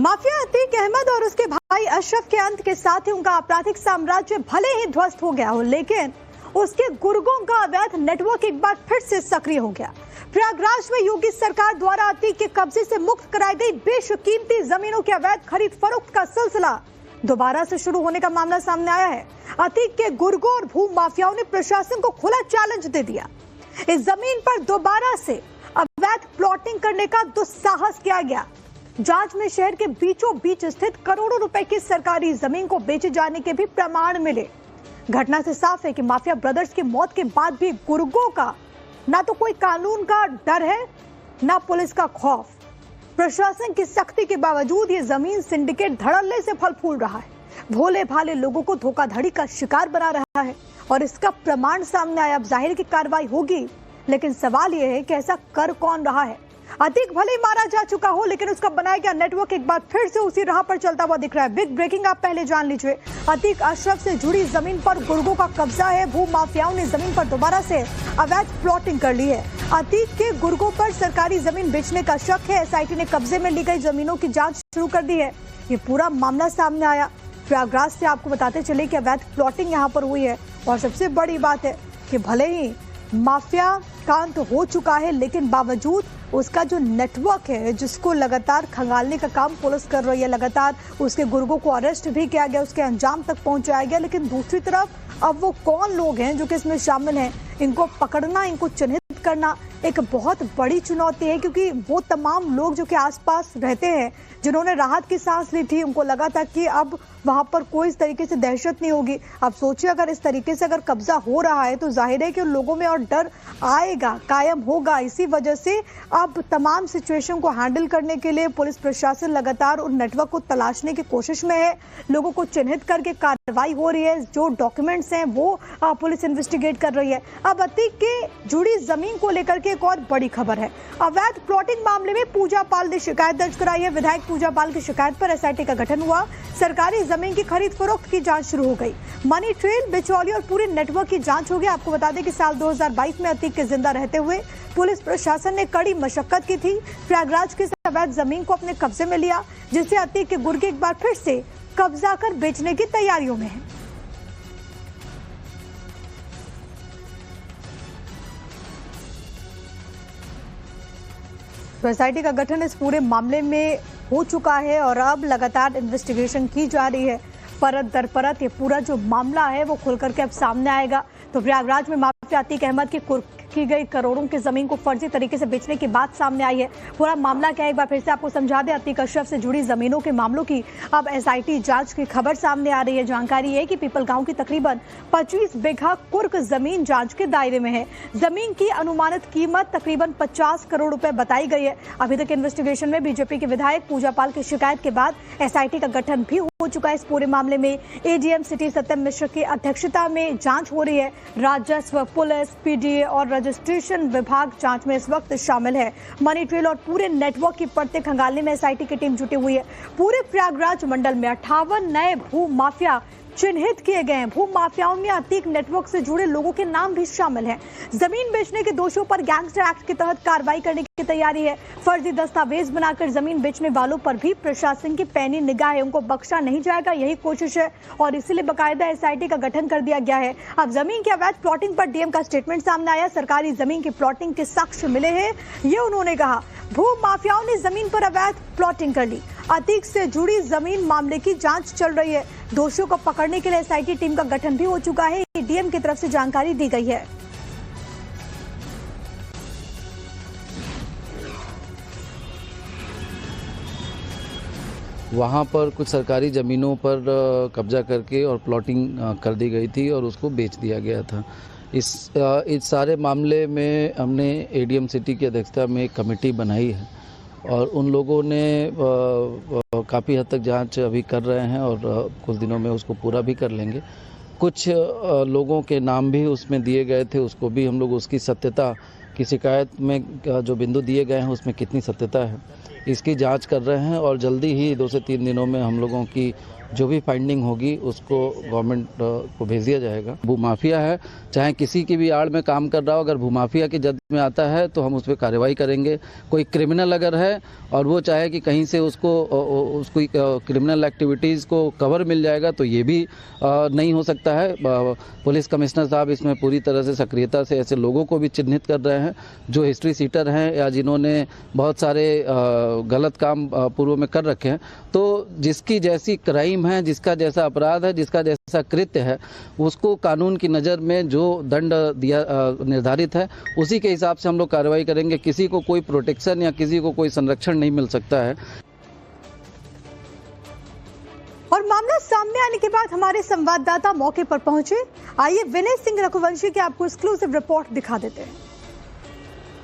Mafia Atiq Ahmad और उसके भाई अशरफ के अंत के साथ ही उनका आपराधिक साम्राज्य भले ही ध्वस्त हो गया हो, लेकिन उसके गुर्गों का अवैध नेटवर्क एक बार फिर से सक्रिय हो गया। प्रयागराज में योगी सरकार द्वारा अतीक के कब्जे से मुक्त कराई गई बेशकीमती जमीनों के अवैध खरीद फरोख्त का सिलसिला दोबारा से शुरू होने का मामला सामने आया है। अतीक के गुर्गों और भू माफियाओं ने प्रशासन को खुला चैलेंज दे दिया। इस जमीन पर दोबारा से अवैध प्लॉटिंग करने का दुस्साहस किया गया। जांच में शहर के बीचों बीच स्थित करोड़ों रुपए की सरकारी जमीन को बेचे जाने के भी प्रमाण मिले। घटना से साफ है कि माफिया ब्रदर्स की मौत के बाद भी गुर्गों का ना तो कोई कानून का डर है, ना पुलिस का खौफ। प्रशासन की सख्ती के बावजूद ये जमीन सिंडिकेट धड़ल्ले से फल फूल रहा है, भोले भाले लोगों को धोखाधड़ी का शिकार बना रहा है और इसका प्रमाण सामने आया। अब जाहिर की कार्रवाई होगी, लेकिन सवाल यह है कि ऐसा कर कौन रहा है। अतीक भले ही मारा जा चुका हो, लेकिन उसका बनाया गया नेटवर्क एक बार फिर से उसी राह पर चलता हुआ दिख रहा है। बिग ब्रेकिंग आप पहले जान लीजिए। अतीक अशरफ से जुड़ी जमीन पर गुर्गों का कब्जा है। भू माफियाओं ने जमीन पर दोबारा से अवैध प्लॉटिंग कर ली है। अतीक के गुर्गों पर सरकारी जमीन बेचने का शक है। एसआईटी ने कब्जे में ली गई जमीनों की जांच शुरू कर दी है। ये पूरा मामला सामने आया प्रयागराज से। आपको बताते चले कि अवैध प्लॉटिंग यहाँ पर हुई है और सबसे बड़ी बात है कि भले ही माफिया का अंत हो चुका है, लेकिन बावजूद उसका जो नेटवर्क है, जिसको लगातार खंगालने का काम पुलिस कर रही है, लगातार उसके गुर्गों को अरेस्ट भी किया गया, उसके अंजाम तक पहुंचाया गया। लेकिन दूसरी तरफ अब वो कौन लोग हैं जो कि इसमें शामिल हैं, इनको पकड़ना, इनको चिन्हित करना एक बहुत बड़ी चुनौती है, क्योंकि वो तमाम लोग जो कि आसपास रहते हैं, जिन्होंने राहत की सांस ली थी, उनको लगा था कि अब वहां पर कोई इस तरीके से दहशत नहीं होगी। अब सोचिए अगर इस तरीके से अगर कब्जा हो रहा है तो जाहिर है कि उन लोगों में और डर आएगा, कायम होगा। इसी वजह से अब तमाम सिचुएशन को हैंडल करने के लिए पुलिस प्रशासन लगातार उन नेटवर्क को तलाशने की कोशिश में है। लोगों को चिन्हित करके कार्रवाई हो रही है। जो डॉक्यूमेंट्स हैं वो पुलिस इन्वेस्टिगेट कर रही है। अब अतीक के जुड़ी जमीन को लेकर के एक और बड़ी खबर है। अवैध प्लॉटिंग मामले में पूजा पाल ने शिकायत दर्ज कराई है। विधायक पूजा पाल की शिकायत पर एसआईटी का गठन हुआ। सरकारी जमीन की खरीद फरोख्त की जांच शुरू हो गई। मनी ट्रेल, बिचौली और पूरे नेटवर्क की जांच होगी। आपको बता दें कि साल 2022 में अतीक के जिंदा रहते हुए पुलिस प्रशासन ने कड़ी मशक्कत की थी। प्रयागराज की अवैध जमीन को अपने कब्जे में लिया, जिससे अतीक के गुर्गे एक बार फिर से कब्जा कर बेचने की तैयारियों में है। एसआईटी का गठन इस पूरे मामले में हो चुका है और अब लगातार इन्वेस्टिगेशन की जा रही है। परत दर परत ये पूरा जो मामला है वो खुल करके अब सामने आएगा। तो प्रयागराज में माफिया अतीक अहमद की गई करोड़ों की जमीन को फर्जी तरीके से बेचने की बात सामने आई है। पूरा मामला क्या है एक बार फिर से आपको समझा दें। अतीक अशरफ से जुड़ी जमीनों के मामलों की अब एसआईटी जांच की खबर सामने आ रही है। जानकारी है कि पीपल गांव की तकरीबन 25 बीघा कुर्क जमीन जांच के दायरे में है। जमीन की अनुमानित कीमत तकरीबन 50 करोड़ रुपए बताई गई है। अभी तक इन्वेस्टिगेशन में बीजेपी के विधायक पूजा पाल की शिकायत के बाद एसआईटी का गठन भी हो चुका है। इस पूरे मामले में एडीएम सिटी सत्यम मिश्र की अध्यक्षता में जांच हो रही है। राजस्व, पुलिस, पीडीए और रजिस्ट्रेशन विभाग जांच में इस वक्त शामिल है। मनी ट्रेल और पूरे नेटवर्क की परतें खंगालने में एसआईटी की टीम जुटी हुई है। पूरे प्रयागराज मंडल में 58 नए भू माफिया चिन्हित किए गए हैं। भू माफियाओं में अतीक नेटवर्क से जुड़े लोगों के नाम भी शामिल हैं। जमीन बेचने के दोषियों पर गैंगस्टर एक्ट के तहत कार्रवाई करने की तैयारी है। फर्जी दस्तावेज बनाकर जमीन बेचने वालों पर भी प्रशासन की पैनी निगाह है। उनको बख्शा नहीं जाएगा, यही कोशिश है और इसीलिए बाकायदा एसआईटी का गठन कर दिया गया है। अब जमीन की अवैध प्लॉटिंग पर डीएम का स्टेटमेंट सामने आया। सरकारी जमीन की प्लॉटिंग के साक्ष्य मिले हैं। ये उन्होंने कहा, भू माफियाओं ने जमीन पर अवैध प्लॉटिंग कर ली। अतीक से जुड़ी जमीन मामले की जांच चल रही है। दोषियों को पकड़ने के लिए एसआईटी टीम का गठन भी हो चुका है। डीएम की तरफ से जानकारी दी गई है। वहाँ पर कुछ सरकारी ज़मीनों पर कब्जा करके और प्लॉटिंग कर दी गई थी और उसको बेच दिया गया था। इस सारे मामले में हमने एडीएम सिटी की अध्यक्षता में एक कमेटी बनाई है और उन लोगों ने काफ़ी हद तक जांच अभी कर रहे हैं और कुछ दिनों में उसको पूरा भी कर लेंगे। कुछ लोगों के नाम भी उसमें दिए गए थे, उसको भी हम लोग उसकी सत्यता की शिकायत में जो बिंदु दिए गए हैं उसमें कितनी सत्यता है इसकी जांच कर रहे हैं और जल्दी ही 2 से 3 दिनों में हम लोगों की जो भी फाइंडिंग होगी उसको गवर्नमेंट को भेज दिया जाएगा। भूमाफिया है, चाहे किसी की भी आड़ में काम कर रहा हो, अगर भूमाफिया की जद में आता है तो हम उस पर कार्रवाई करेंगे। कोई क्रिमिनल अगर है और वो चाहे कि कहीं से उसको क्रिमिनल एक्टिविटीज़ को कवर मिल जाएगा तो ये भी नहीं हो सकता है। पुलिस कमिश्नर साहब इसमें पूरी तरह से सक्रियता से ऐसे लोगों को भी चिन्हित कर रहे हैं जो हिस्ट्री सीटर हैं या जिन्होंने बहुत सारे गलत काम पूर्व में कर रखे हैं। तो जिसकी जैसी क्राइम है, जिसका जैसा अपराध है, जिसका जैसा कृत्य है, उसको कानून की नज़र में जो दंड दिया निर्धारित है उसी के हिसाब से हम लोग कार्रवाई करेंगे। किसी को कोई प्रोटेक्शन या किसी को कोई संरक्षण नहीं मिल सकता है। और मामला सामने आने के बाद हमारे संवाददाता मौके पर पहुंचे। आइए विनय सिंह रघुवंशी की आपको एक्सक्लूसिव रिपोर्ट दिखा देते हैं।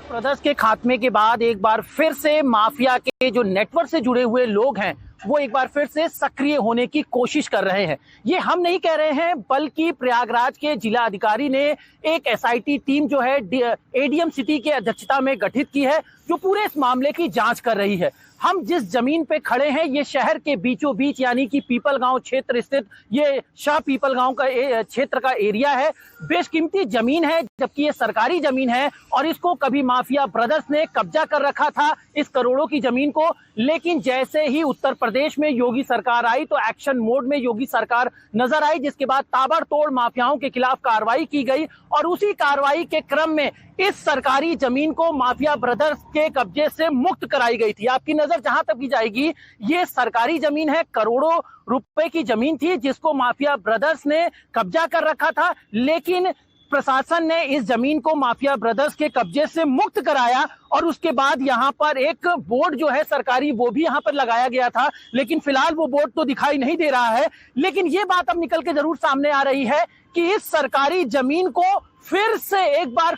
ब्रदर्स के खात्मे के बाद एक बार फिर से माफिया के जो नेटवर्क से जुड़े हुए लोग हैं वो एक बार फिर से सक्रिय होने की कोशिश कर रहे हैं। ये हम नहीं कह रहे हैं, बल्कि प्रयागराज के जिला अधिकारी ने एक एसआईटी टीम जो है एडीएम सिटी के अध्यक्षता में गठित की है, जो पूरे इस मामले की जांच कर रही है। हम जिस जमीन पे खड़े हैं ये शहर के बीचों बीच यानी कि पीपलगांव क्षेत्र स्थित ये शाह पीपलगांव का क्षेत्र का एरिया है। बेशकीमती जमीन है, जबकि ये सरकारी जमीन है और इसको कभी माफिया ब्रदर्स ने कब्जा कर रखा था, इस करोड़ों की जमीन को। लेकिन जैसे ही उत्तर प्रदेश में योगी सरकार आई तो एक्शन मोड में योगी सरकार नजर आई, जिसके बाद ताबड़तोड़ माफियाओं के खिलाफ कार्रवाई की गई और उसी कार्रवाई के क्रम में इस सरकारी जमीन को माफिया ब्रदर्स के कब्जे से मुक्त कराई गई थी। आपकी नजर जहां तक की जाएगी ये सरकारी जमीन है, करोड़ों रुपए की जमीन थी जिसको माफिया ब्रदर्स ने कब्जा कर रखा था। लेकिन प्रशासन ने इस जमीन को माफिया ब्रदर्स के कब्जे से मुक्त कराया और उसके बाद यहाँ पर एक बोर्ड जो है सरकारी वो भी यहाँ पर लगाया गया था। लेकिन फिलहाल वो बोर्ड तो दिखाई नहीं दे रहा है। लेकिन ये बात अब निकल के जरूर सामने आ रही है कि इस सरकारी जमीन को फिर से एक बार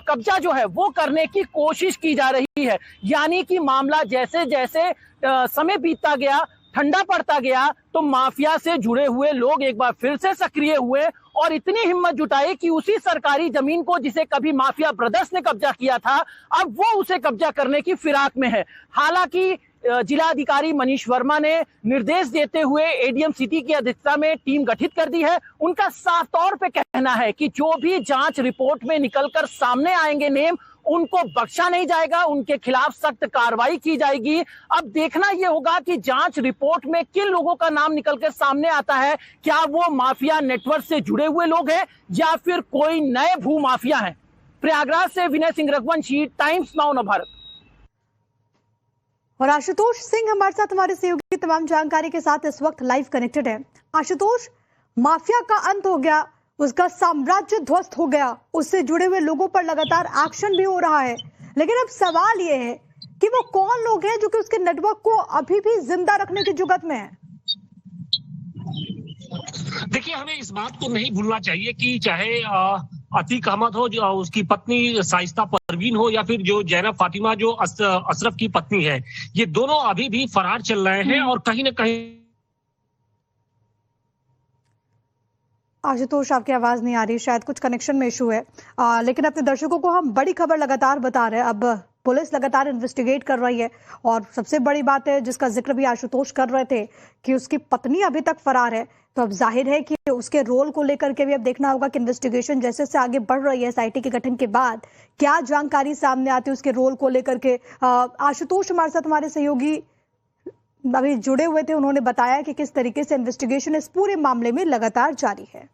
कब्जा जो है वो करने की कोशिश की जा रही है। यानी कि मामला जैसे जैसे समय बीतता गया, ठंडा पड़ता गया, तो माफिया से जुड़े हुए लोग एक बार फिर से सक्रिय हुए और इतनी हिम्मत जुटाई कि उसी सरकारी जमीन को जिसे कभी माफिया ब्रदर्स ने कब्जा किया था, अब वो उसे कब्जा करने की फिराक में है। हालांकि जिला अधिकारी मनीष वर्मा ने निर्देश देते हुए एडीएम सिटी की अध्यक्षता में टीम गठित कर दी है। उनका साफ तौर पे कहना है कि जो भी जांच रिपोर्ट में निकलकर सामने आएंगे नेम, उनको बख्शा नहीं जाएगा, उनके खिलाफ सख्त कार्रवाई की जाएगी। अब देखना यह होगा कि जांच रिपोर्ट में किन लोगों का नाम निकलकर सामने आता है। क्या वो माफिया नेटवर्क से जुड़े हुए लोग हैं या फिर कोई नए भू माफिया हैं। प्रयागराज से विनय सिंह रघुवंशी, टाइम्स नाउ नवभारत। और आशुतोष सिंह हमारे साथ, हमारे सहयोगी तमाम जानकारी के साथ इस वक्त लाइव कनेक्टेड है। आशुतोष, माफिया का अंत हो गया, उसका साम्राज्य ध्वस्त हो गया, उससे जुड़े हुए लोगों पर लगातार एक्शन भी हो रहा है, लेकिन अब सवाल ये है कि वो कौन लोग हैं जो कि उसके नेटवर्क को अभी भी जिंदा रखने की जुगत में है। देखिए, हमें इस बात को नहीं भूलना चाहिए कि चाहे अतीक अहमद हो, जो उसकी पत्नी शाइस्ता परवीन हो, या फिर जो जैनब फातिमा जो अशरफ की पत्नी है, ये दोनों अभी भी फरार चल रहे हैं और कहीं ना कहीं। आशुतोष, आपकी आवाज नहीं आ रही, शायद कुछ कनेक्शन में इशू है। लेकिन अपने दर्शकों को हम बड़ी खबर लगातार बता रहे हैं। अब पुलिस लगातार इन्वेस्टिगेट कर रही है और सबसे बड़ी बात है जिसका जिक्र भी आशुतोष कर रहे थे कि उसकी पत्नी अभी तक फरार है। तो अब जाहिर है कि उसके रोल को लेकर के भी अब देखना होगा कि इन्वेस्टिगेशन जैसे से आगे बढ़ रही है एसआईटी के गठन के बाद क्या जानकारी सामने आती है उसके रोल को लेकर के। आशुतोष हमारे साथ, हमारे सहयोगी अभी जुड़े हुए थे, उन्होंने बताया कि किस तरीके से इन्वेस्टिगेशन इस पूरे मामले में लगातार जारी है।